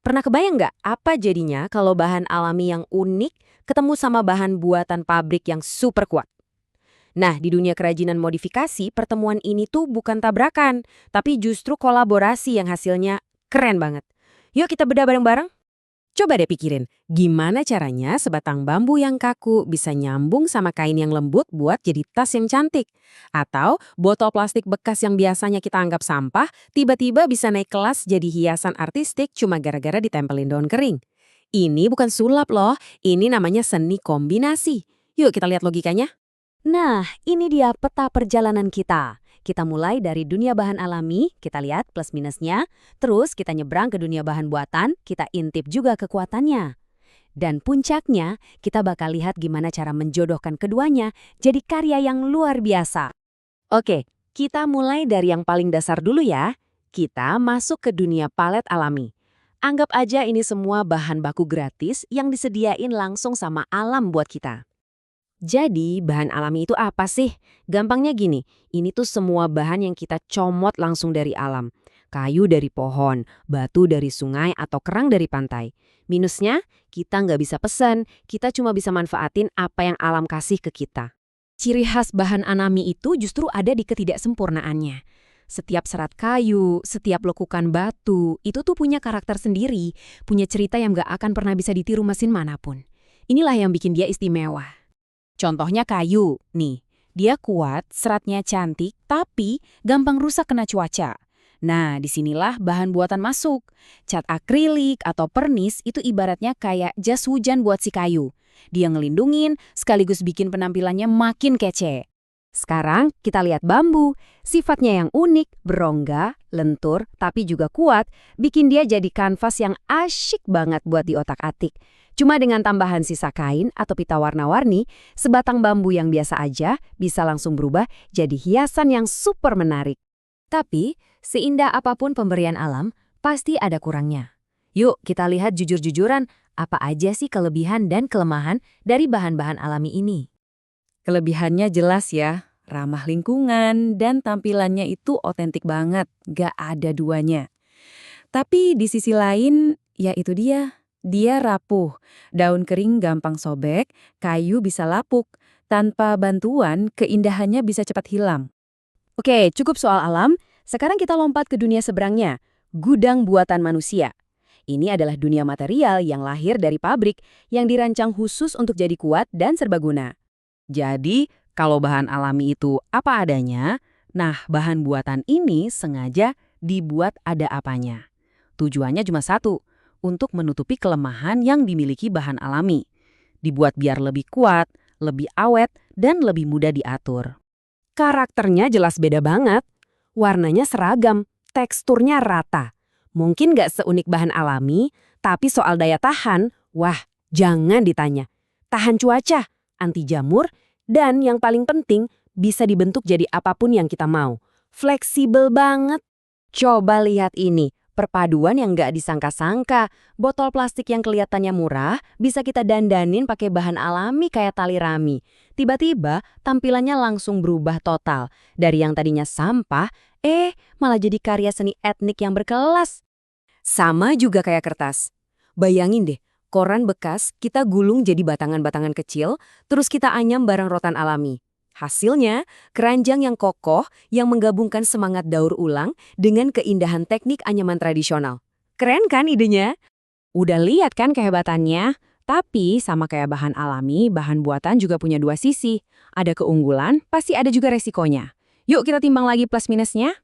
Pernah kebayang nggak apa jadinya kalau bahan alami yang unik ketemu sama bahan buatan pabrik yang super kuat? Nah, di dunia kerajinan modifikasi, pertemuan ini tuh bukan tabrakan, tapi justru kolaborasi yang hasilnya keren banget. Yuk kita bedah bareng-bareng. Coba deh pikirin, gimana caranya sebatang bambu yang kaku bisa nyambung sama kain yang lembut buat jadi tas yang cantik? Atau botol plastik bekas yang biasanya kita anggap sampah, tiba-tiba bisa naik kelas jadi hiasan artistik cuma gara-gara ditempelin daun kering. Ini bukan sulap loh, ini namanya seni kombinasi. Yuk kita lihat logikanya. Nah, ini dia peta perjalanan kita. Kita mulai dari dunia bahan alami, kita lihat plus minusnya, terus kita nyebrang ke dunia bahan buatan, kita intip juga kekuatannya. Dan puncaknya, kita bakal lihat gimana cara menjodohkan keduanya jadi karya yang luar biasa. Oke, kita mulai dari yang paling dasar dulu ya. Kita masuk ke dunia palet alami. Anggap aja ini semua bahan baku gratis yang disediain langsung sama alam buat kita. Jadi, bahan alami itu apa sih? Gampangnya gini, ini tuh semua bahan yang kita comot langsung dari alam. Kayu dari pohon, batu dari sungai, atau kerang dari pantai. Minusnya, kita nggak bisa pesan, kita cuma bisa manfaatin apa yang alam kasih ke kita. Ciri khas bahan alami itu justru ada di ketidaksempurnaannya. Setiap serat kayu, setiap lekukan batu, itu tuh punya karakter sendiri, punya cerita yang nggak akan pernah bisa ditiru mesin manapun. Inilah yang bikin dia istimewa. Contohnya kayu, nih. Dia kuat, seratnya cantik, tapi gampang rusak kena cuaca. Nah, disinilah bahan buatan masuk. Cat akrilik atau pernis itu ibaratnya kayak jas hujan buat si kayu. Dia ngelindungin, sekaligus bikin penampilannya makin kece. Sekarang kita lihat bambu. Sifatnya yang unik, berongga, lentur, tapi juga kuat, bikin dia jadi kanvas yang asyik banget buat diotak-atik. Cuma dengan tambahan sisa kain atau pita warna-warni, sebatang bambu yang biasa aja bisa langsung berubah jadi hiasan yang super menarik. Tapi, seindah apapun pemberian alam, pasti ada kurangnya. Yuk kita lihat jujur-jujuran, apa aja sih kelebihan dan kelemahan dari bahan-bahan alami ini? Kelebihannya jelas ya, ramah lingkungan dan tampilannya itu otentik banget, gak ada duanya. Tapi di sisi lain, ya itu dia rapuh, daun kering gampang sobek, kayu bisa lapuk. Tanpa bantuan, keindahannya bisa cepat hilang. Oke, cukup soal alam. Sekarang kita lompat ke dunia seberangnya, gudang buatan manusia. Ini adalah dunia material yang lahir dari pabrik yang dirancang khusus untuk jadi kuat dan serbaguna. Jadi, kalau bahan alami itu apa adanya, nah bahan buatan ini sengaja dibuat ada apanya. Tujuannya cuma satu, untuk menutupi kelemahan yang dimiliki bahan alami. Dibuat biar lebih kuat, lebih awet, dan lebih mudah diatur. Karakternya jelas beda banget. Warnanya seragam, teksturnya rata. Mungkin nggak seunik bahan alami, tapi soal daya tahan, wah, jangan ditanya. Tahan cuaca, anti jamur, dan yang paling penting, bisa dibentuk jadi apapun yang kita mau. Fleksibel banget. Coba lihat ini. Perpaduan yang nggak disangka-sangka, botol plastik yang kelihatannya murah bisa kita dandanin pakai bahan alami kayak tali rami. Tiba-tiba tampilannya langsung berubah total. Dari yang tadinya sampah, malah jadi karya seni etnik yang berkelas. Sama juga kayak kertas. Bayangin deh, koran bekas kita gulung jadi batangan-batangan kecil, terus kita anyam barang rotan alami. Hasilnya, keranjang yang kokoh yang menggabungkan semangat daur ulang dengan keindahan teknik anyaman tradisional. Keren kan idenya? Udah lihat kan kehebatannya? Tapi sama kayak bahan alami, bahan buatan juga punya dua sisi. Ada keunggulan, pasti ada juga resikonya. Yuk kita timbang lagi plus minusnya.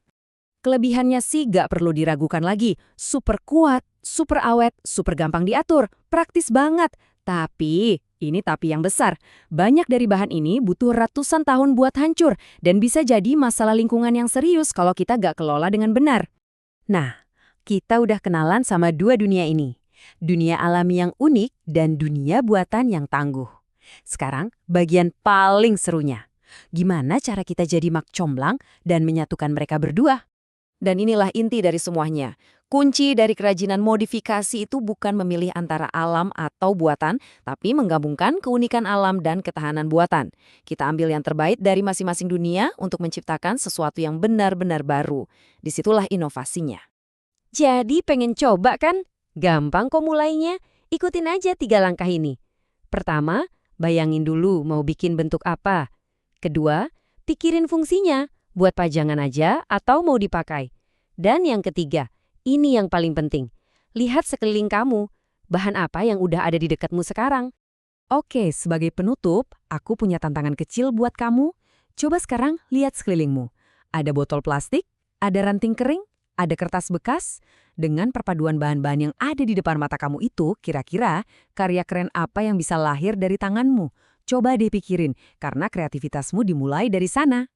Kelebihannya sih gak perlu diragukan lagi. Super kuat, super awet, super gampang diatur, praktis banget. Tapi, ini tapi yang besar. Banyak dari bahan ini butuh ratusan tahun buat hancur dan bisa jadi masalah lingkungan yang serius kalau kita gak kelola dengan benar. Nah, kita udah kenalan sama dua dunia ini. Dunia alami yang unik dan dunia buatan yang tangguh. Sekarang, bagian paling serunya. Gimana cara kita jadi mak comblang dan menyatukan mereka berdua? Dan inilah inti dari semuanya. Kunci dari kerajinan modifikasi itu bukan memilih antara alam atau buatan, tapi menggabungkan keunikan alam dan ketahanan buatan. Kita ambil yang terbaik dari masing-masing dunia untuk menciptakan sesuatu yang benar-benar baru. Disitulah inovasinya. Jadi pengen coba kan? Gampang kok mulainya. Ikutin aja 3 langkah ini. Pertama, bayangin dulu mau bikin bentuk apa. Kedua, pikirin fungsinya, buat pajangan aja atau mau dipakai. Dan yang ketiga, ini yang paling penting. Lihat sekeliling kamu, bahan apa yang udah ada di dekatmu sekarang. Oke, sebagai penutup, aku punya tantangan kecil buat kamu. Coba sekarang lihat sekelilingmu. Ada botol plastik, ada ranting kering, ada kertas bekas. Dengan perpaduan bahan-bahan yang ada di depan mata kamu itu, kira-kira karya keren apa yang bisa lahir dari tanganmu? Coba deh pikirin, karena kreativitasmu dimulai dari sana.